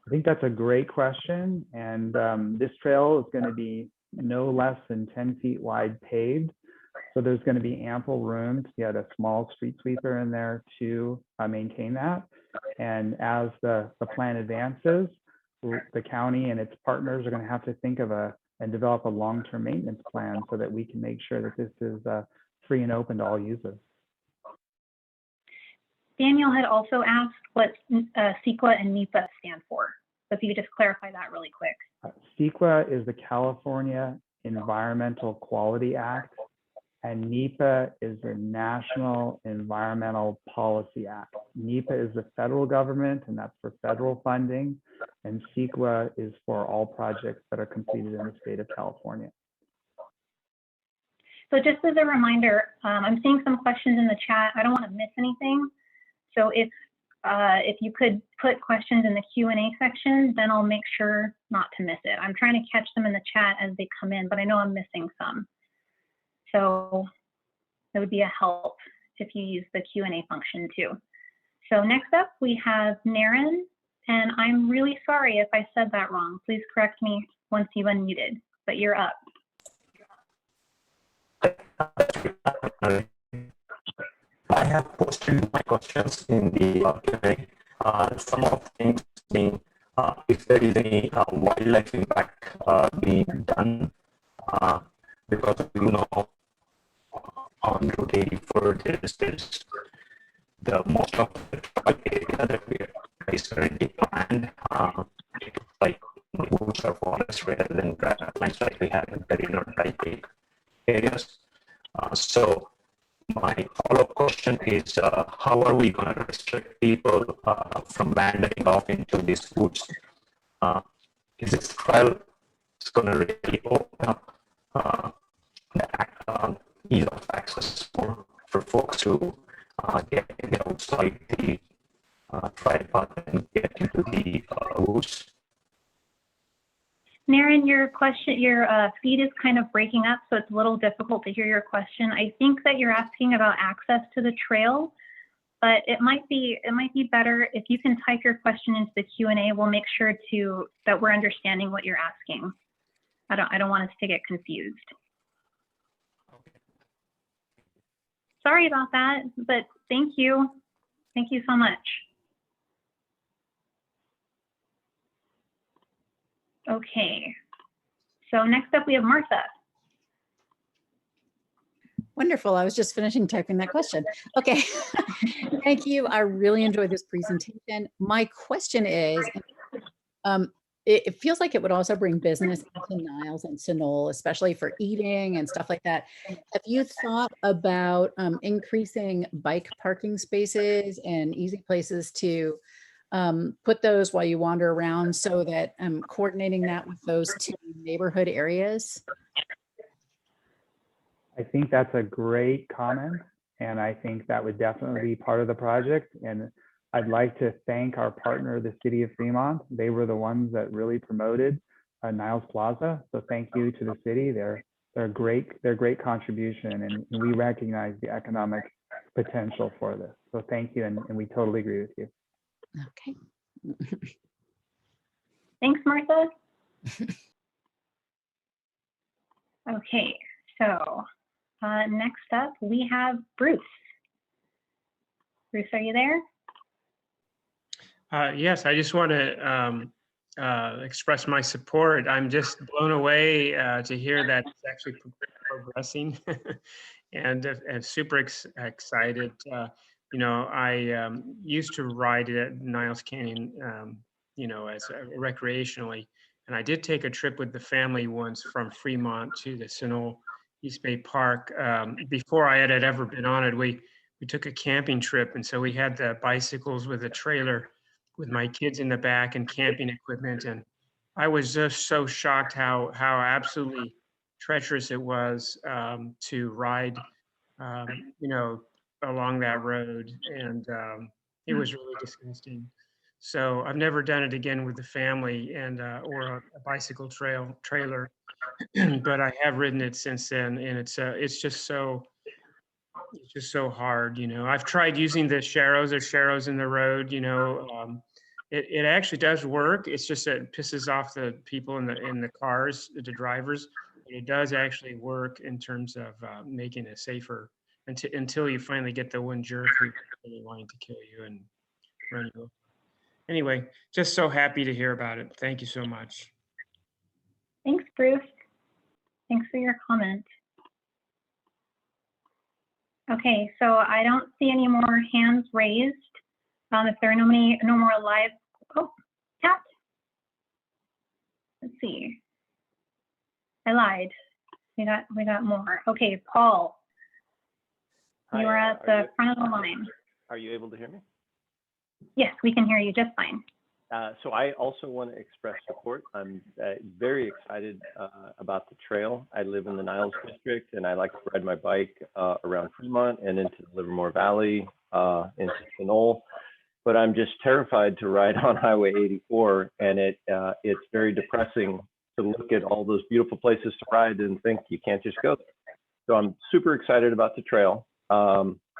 S4: I think that's a great question. And this trail is going to be no less than 10 feet wide paved. So there's going to be ample room to get a small street sweeper in there to maintain that. And as the plan advances, the county and its partners are going to have to think of and develop a long-term maintenance plan so that we can make sure that this is free and open to all users.
S1: Daniel had also asked what CEQA and NEPA stand for. So if you could just clarify that really quick.
S4: CEQA is the California Environmental Quality Act, and NEPA is the National Environmental Policy Act. NEPA is the federal government, and that's for federal funding, and CEQA is for all projects that are completed in the state of California.
S1: So just as a reminder, I'm seeing some questions in the chat. I don't want to miss anything. So if you could put questions in the Q&A section, then I'll make sure not to miss it. I'm trying to catch them in the chat as they come in, but I know I'm missing some. So it would be a help if you use the Q&A function too. So next up, we have Naren, and I'm really sorry if I said that wrong. Please correct me once you've unmuted, but you're up.
S9: I have posted my questions in the Q&A. Some of the things being, if there is any wildlife impact being done, because on Route 84 there's the most of the travel area that we is currently planned, like woods or forests rather than grasslands like we have in the dry lake areas. So my follow-up question is, how are we going to restrict people from wandering off into these woods? Is this trail going to really open up the ease of access for folks to get outside the trail path and get into the woods?
S1: Naren, your question, your feed is kind of breaking up, so it's a little difficult to hear your question. I think that you're asking about access to the trail, but it might be better if you can type your question into the Q&A. We'll make sure that we're understanding what you're asking. I don't want us to get confused. Sorry about that, but thank you. Thank you so much. Okay, so next up we have Martha.
S10: Wonderful. I was just finishing typing that question. Okay, thank you. I really enjoyed this presentation. My question is, it feels like it would also bring business into Niles and Sunol, especially for eating and stuff like that. Have you thought about increasing bike parking spaces and easy places to put those while you wander around, so that coordinating that with those two neighborhood areas?
S4: I think that's a great comment, and I think that would definitely be part of the project. And I'd like to thank our partner, the City of Fremont. They were the ones that really promoted Niles Plaza. So thank you to the city. They're They're a great contribution, and we recognize the economic potential for this. So thank you, and we totally agree with you.
S10: Okay.
S1: Thanks, Martha. Okay, so next up we have Bruce. Bruce, are you there?
S11: Yes, I just want to express my support. I'm just blown away to hear that it's actually progressing and super excited. You know, I used to ride at Niles Canyon, you know, as recreationally, and I did take a trip with the family once from Fremont to the Sunol East Bay Park. Before I had ever been on it, we took a camping trip, and so we had the bicycles with a trailer with my kids in the back and camping equipment, and I was just so shocked how absolutely treacherous it was to ride, you know, along that road, and it was really disgusting. So I've never done it again with the family and or a bicycle trailer, but I have ridden it since then, and it's just so hard. You know, I've tried using the sharrows. There's sharrows in the road. You know, it actually does work. It's just that it pisses off the people in the cars, the drivers. But it does actually work in terms of making it safer until you finally get the one jerk who's really wanting to kill you and run you over. Anyway, just so happy to hear about it. Thank you so much.
S1: Thanks, Bruce. Thanks for your comment. Okay, so I don't see any more hands raised. If there are no more live, oh, chat. Let's see. I lied. We got more. Okay, Paul. You are at the front of the line.
S12: Are you able to hear me?
S1: Yes, we can hear you just fine.
S12: So I also want to express support. I'm very excited about the trail. I live in the Niles District, and I like to ride my bike around Fremont and into the Livermore Valley, into Sunol. But I'm just terrified to ride on Highway 84, and it's very depressing to look at all those beautiful places to ride and think you can't just go there. So I'm super excited about the trail.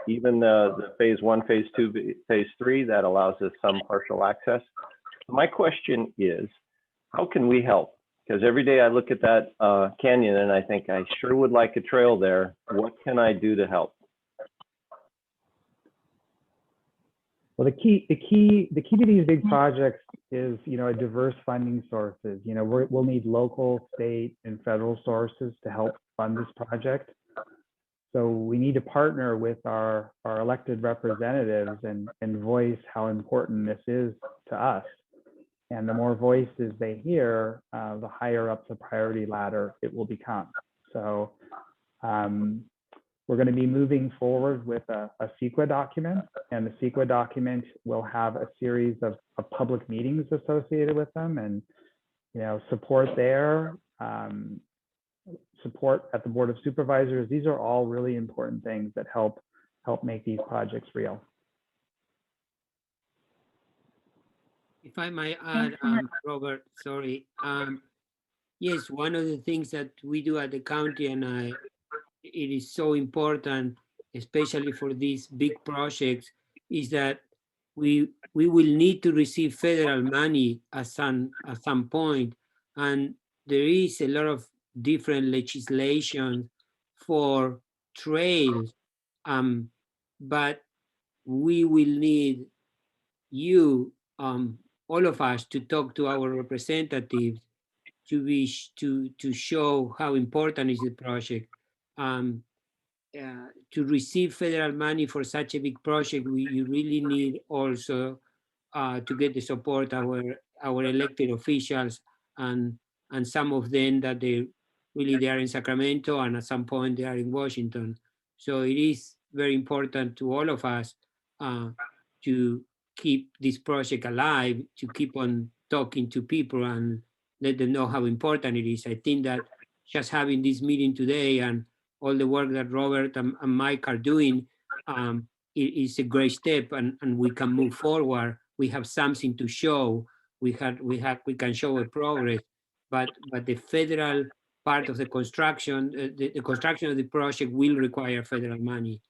S12: Even the phase 1, phase 2, phase 3, that allows us some partial access. My question is, how can we help? Because every day I look at that canyon and I think I sure would like a trail there. What can I do to help?
S4: Well, the key to these big projects is, you know, a diverse funding sources. You know, we'll need local, state, and federal sources to help fund this project. So we need to partner with our elected representatives and voice how important this is to us. And the more voices they hear, the higher up the priority ladder it will become. So we're going to be moving forward with a CEQA document, and the CEQA document will have a series of public meetings associated with them, and, you know, support there, support at the Board of Supervisors. These are all really important things that help make these projects real.
S3: If I might add, Robert, sorry. Yes, one of the things that we do at the county, and it is so important, especially for these big projects, is that we will need to receive federal money at some point, and there is a lot of different legislation for trails, but we will need you, all of us, to talk to our representatives to show how important is the project. To receive federal money for such a big project, you really need also to get the support our elected officials, and some of them that they are in Sacramento, and at some point they are in Washington. So it is very important to all of us to keep this project alive, to keep on talking to people and let them know how important it is. I think that just having this meeting today and all the work that Robert and Mike are doing, it is a great step, and we can move forward. We have something to show. We can show a progress, but the federal part of the construction, the construction of the project will require federal money.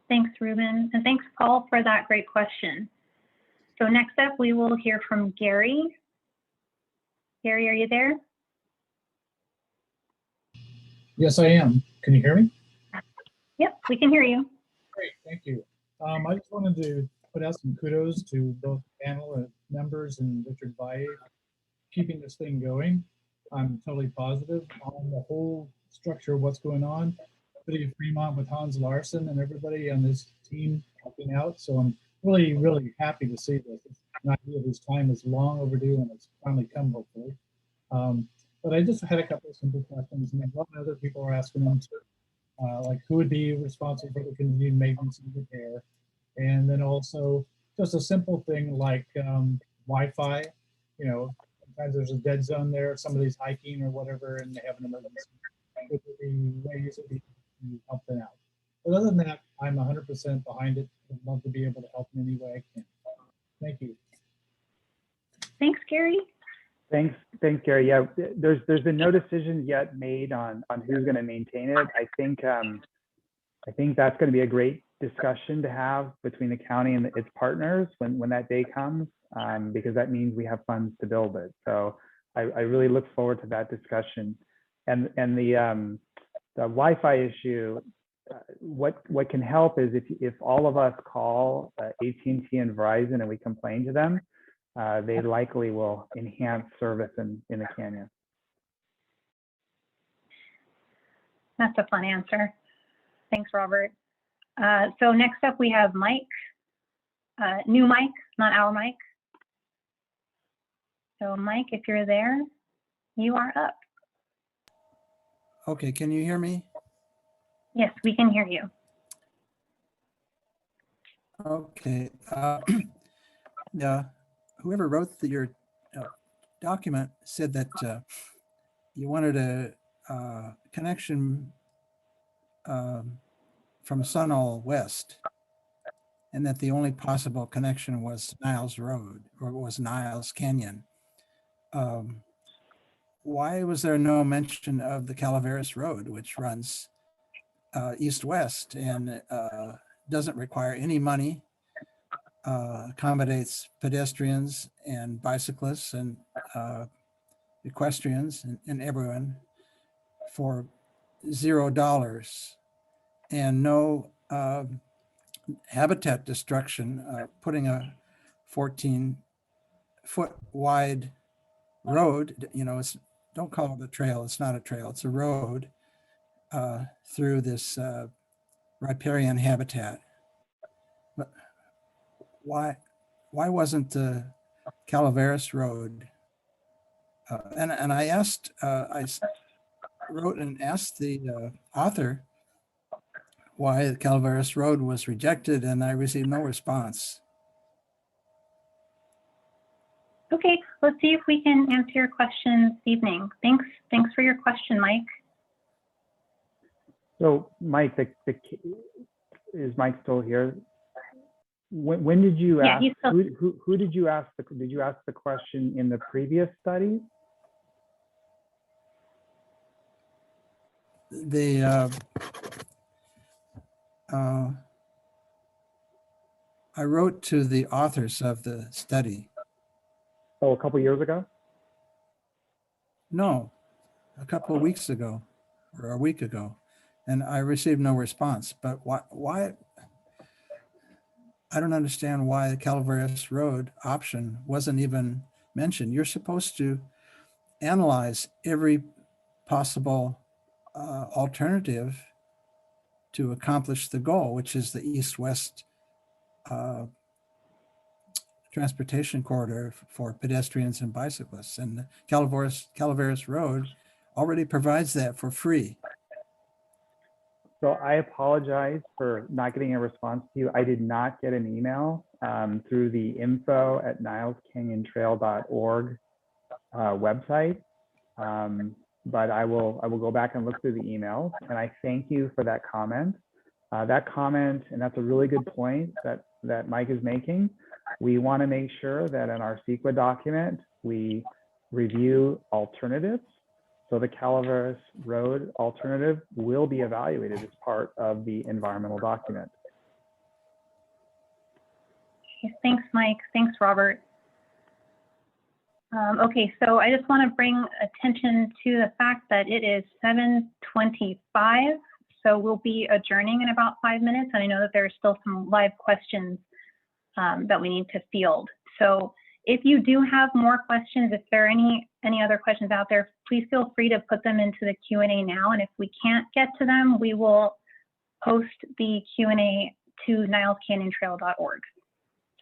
S1: Thanks, Ruben. And thanks, Paul, for that great question. So next up, we will hear from Gary. Gary, are you there?
S13: Yes, I am. Can you hear me?
S1: Yep, we can hear you.
S13: Great, thank you. I just wanted to put out some kudos to both panel members and Richard Valle for keeping this thing going. I'm totally positive on the whole structure of what's going on. City of Fremont with Hans Larson and everybody on this team helping out. So I'm really, really happy to see this. It's an idea whose time is long overdue and it's finally come, hopefully. But I just had a couple of simple questions, and a lot of other people are asking them too. Like who would be responsible for the continued maintenance and repair? And then also just a simple thing like Wi-Fi. You know, sometimes there's a dead zone there, somebody's hiking or whatever, and they have an emergency. It would be ways that we can help them out. But other than that, I'm 100% behind it. I'd love to be able to help in any way I can. Thank you.
S1: Thanks, Gary.
S4: Thanks, Gary. Yeah, there's been no decisions yet made on who's going to maintain it. I think that's going to be a great discussion to have between the county and its partners when that day comes, because that means we have funds to build it. So I really look forward to that discussion. And the Wi-Fi issue, what can help is if all of us call AT&T and Verizon and we complain to them, they likely will enhance service in the canyon.
S1: That's a fun answer. Thanks, Robert. So next up we have Mike, new Mike, not our Mike. So Mike, if you're there, you are up.
S14: Okay, can you hear me?
S1: Yes, we can hear you.
S14: Okay. Yeah. Whoever wrote your document said that you wanted a connection from Sunol west, and that the only possible connection was Niles Road, or was Niles Canyon. Why was there no mention of the Palomares Road, which runs east-west and doesn't require any money, accommodates pedestrians and bicyclists and equestrians and everyone for $0, and no habitat destruction, putting a 14-foot wide road, you know, don't call it a trail, it's not a trail, it's a road through this riparian habitat. But why wasn't the Palomares Road? And I asked, I wrote and asked the author why the Palomares Road was rejected, and I received no response.
S1: Okay, let's see if we can answer your question this evening. Thanks for your question, Mike.
S4: So Mike, is Mike still here? When did you ask?
S1: Yeah,
S4: who did you ask? Did you ask the question in the previous study?
S14: I wrote to the authors of the study.
S4: Oh, a couple years ago?
S14: No, a couple of weeks ago, or a week ago, and I received no response. But why? I don't understand why the Palomares Road option wasn't even mentioned. You're supposed to analyze every possible alternative to accomplish the goal, which is the east-west transportation corridor for pedestrians and bicyclists. And the Palomares Road already provides that for free.
S4: So I apologize for not getting a response to you. I did not get an email through the info@nilescanyontrail.org website. But I will go back and look through the emails, and I thank you for that comment. And that's a really good point that Mike is making. We want to make sure that in our CEQA document, we review alternatives. So the Palomares Road alternative will be evaluated as part of the environmental document.
S1: Okay, thanks, Mike. Thanks, Robert. Okay, so I just want to bring attention to the fact that it is 7:25, so we'll be adjourning in about 5 minutes, and I know that there are still some live questions that we need to field. So if you do have more questions, if there are any other questions out there, please feel free to put them into the Q&A now, and if we can't get to them, we will post the Q&A to nilescanyontrail.org.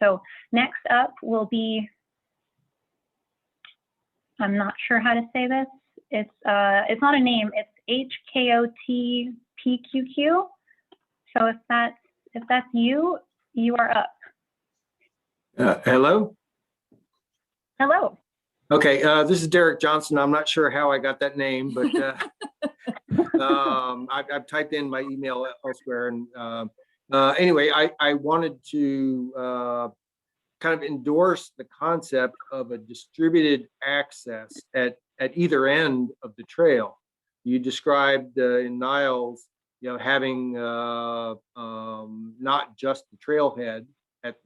S1: So next up will be, I'm not sure how to say this. It's not a name. It's HKOTPQQ. So if that's you, you are up.
S15: Hello.
S1: Hello.
S15: Okay, this is Derek Johnson. I'm not sure how I got that name, but I've typed in my email elsewhere. And anyway, I wanted to kind of endorse the concept of a distributed access at either end of the trail. You described in Niles, having not just the trailhead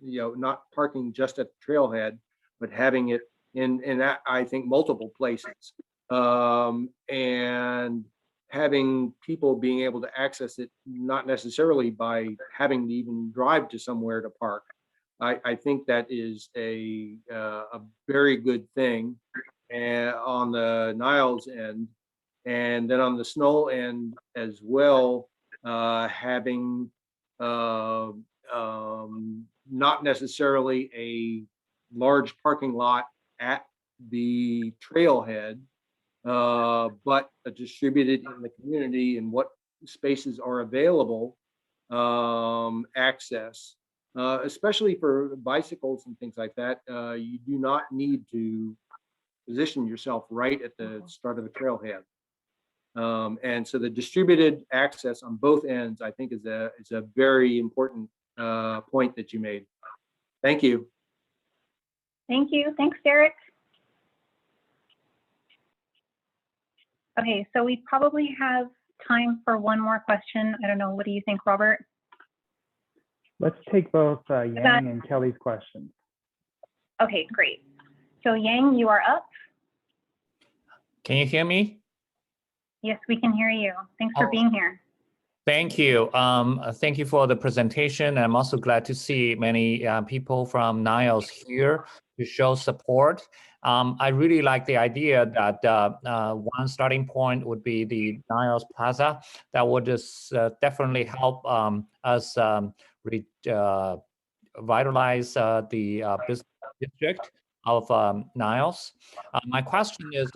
S15: not parking just at the trailhead, but having it in I think multiple places, and having people being able to access it, not necessarily by having to even drive to somewhere to park. I think that is a very good thing on the Niles end, and then on the Sunol end as well, having not necessarily a large parking lot at the trailhead, but distributed in the community and what spaces are available access. Especially for bicycles and things like that, you do not need to position yourself right at the start of the trailhead. And so the distributed access on both ends, I think, is a very important point that you made. Thank you.
S1: Thank you. Thanks, Derek. Okay, so we probably have time for one more question. I don't know. What do you think, Robert?
S4: Let's take both Yang and Kelly's questions.
S1: Okay, great. So Yang, you are up.
S16: Can you hear me?
S1: Yes, we can hear you. Thanks for being here.
S16: Thank you. Thank you for the presentation. I'm also glad to see many people from Niles here to show support. I really like the idea that one starting point would be the Niles Plaza. That would just definitely help us revitalize the business district of Niles. My question is,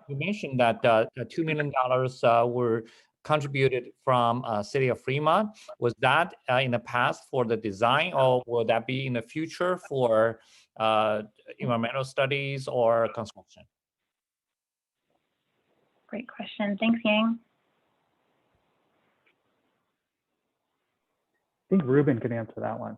S16: you mentioned that $2 million were contributed from City of Fremont. Was that in the past for the design, or will that be in the future for environmental studies or construction?
S1: Great question. Thanks, Yang.
S4: I think Ruben could answer that one.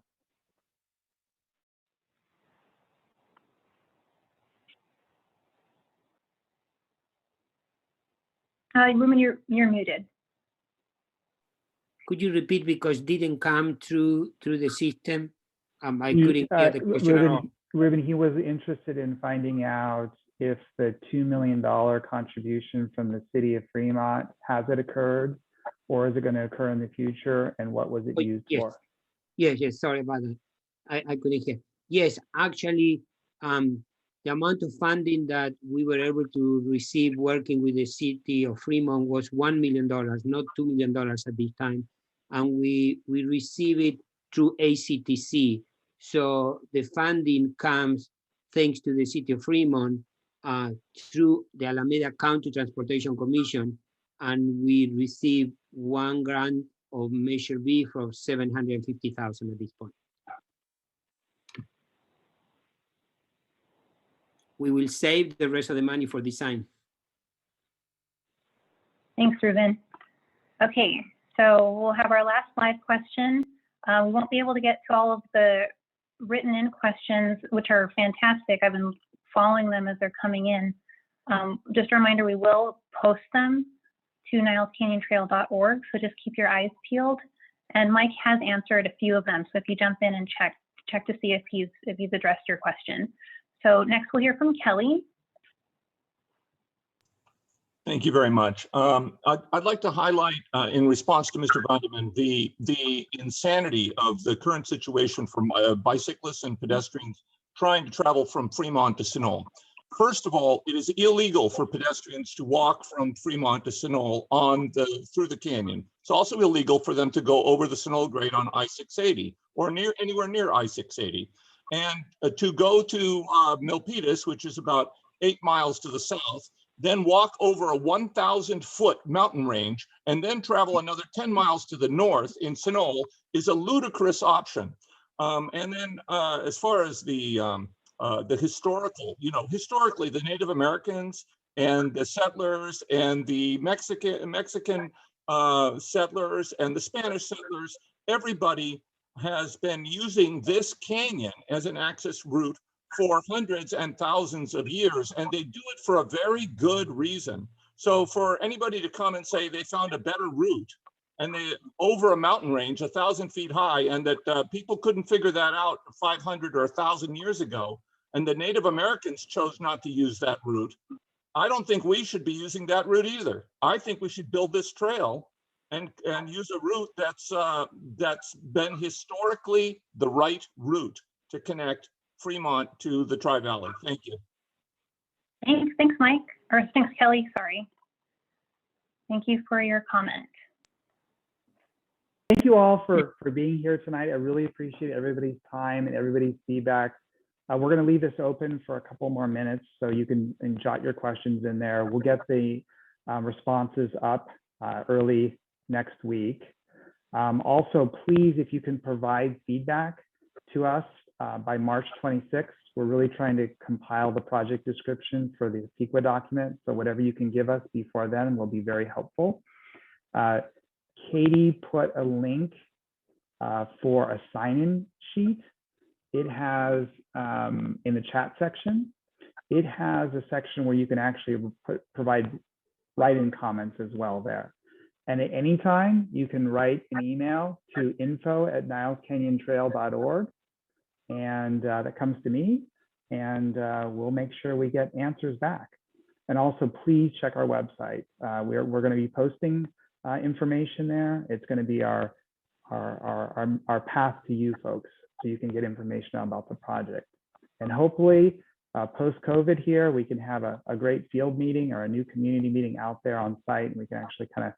S1: Ruben, you're muted.
S3: Could you repeat, because didn't come through the system? I couldn't hear the question at all.
S4: Ruben, he was interested in finding out if the $2 million contribution from the City of Fremont, has it occurred, or is it going to occur in the future, and what was it used for?
S3: Yes, sorry about that. I couldn't hear. Yes, actually, the amount of funding that we were able to receive working with the City of Fremont was $1 million, not $2 million at this time. And we receive it through ACTC. So the funding comes thanks to the City of Fremont through the Alameda County Transportation Commission. And we receive one grant of Measure B for $750,000 at this point. We will save the rest of the money for design.
S1: Thanks, Ruben. Okay, so we'll have our last live question. We won't be able to get to all of the written in questions, which are fantastic. I've been following them as they're coming in. Just a reminder, we will post them to nilescanyontrail.org, so just keep your eyes peeled. And Mike has answered a few of them, so if you jump in and check to see if he's addressed your question. So next we'll hear from Kelly.
S17: Thank you very much. I'd like to highlight, in response to Mr. Vandeman, the insanity of the current situation for bicyclists and pedestrians trying to travel from Fremont to Sunol. First of all, it is illegal for pedestrians to walk from Fremont to Sunol through the canyon. It's also illegal for them to go over the Sunol grade on I-680 or anywhere near I-680. And to go to Milpitas, which is about 8 miles to the south, then walk over a 1,000-foot mountain range, and then travel another 10 miles to the north in Sunol is a ludicrous option. And then as far as the historical, historically, the Native Americans and the settlers and the Mexican settlers and the Spanish settlers, everybody has been using this canyon as an access route for hundreds and thousands of years, and they do it for a very good reason. So for anybody to come and say they found a better route and they over a mountain range 1,000 feet high, and that people couldn't figure that out 500 or 1,000 years ago, and the Native Americans chose not to use that route, I don't think we should be using that route either. I think we should build this trail and use a route that's been historically the right route to connect Fremont to the Tri-Valley. Thank you.
S1: Thanks, Mike, or thanks, Kelly, sorry. Thank you for your comment.
S4: Thank you all for being here tonight. I really appreciate everybody's time and everybody's feedback. We're going to leave this open for a couple more minutes so you can jot your questions in there. We'll get the responses up early next week. Also, please, if you can provide feedback to us by March 26th, we're really trying to compile the project description for the CEQA document. So whatever you can give us before then will be very helpful. Katie put a link for a sign-in sheet. It has, in the chat section, it has a section where you can actually provide write-in comments as well there. And at any time, you can write an email to info@nilescanyontrail.org, and that comes to me, and we'll make sure we get answers back. And also, please check our website. We're going to be posting information there. It's going to be our path to you folks, so you can get information about the project. And hopefully, post-COVID here, we can have a great field meeting or a new community meeting out there on site, and we can actually kind of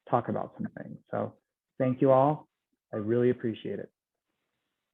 S4: talk about some things. So thank you all. I really appreciate it.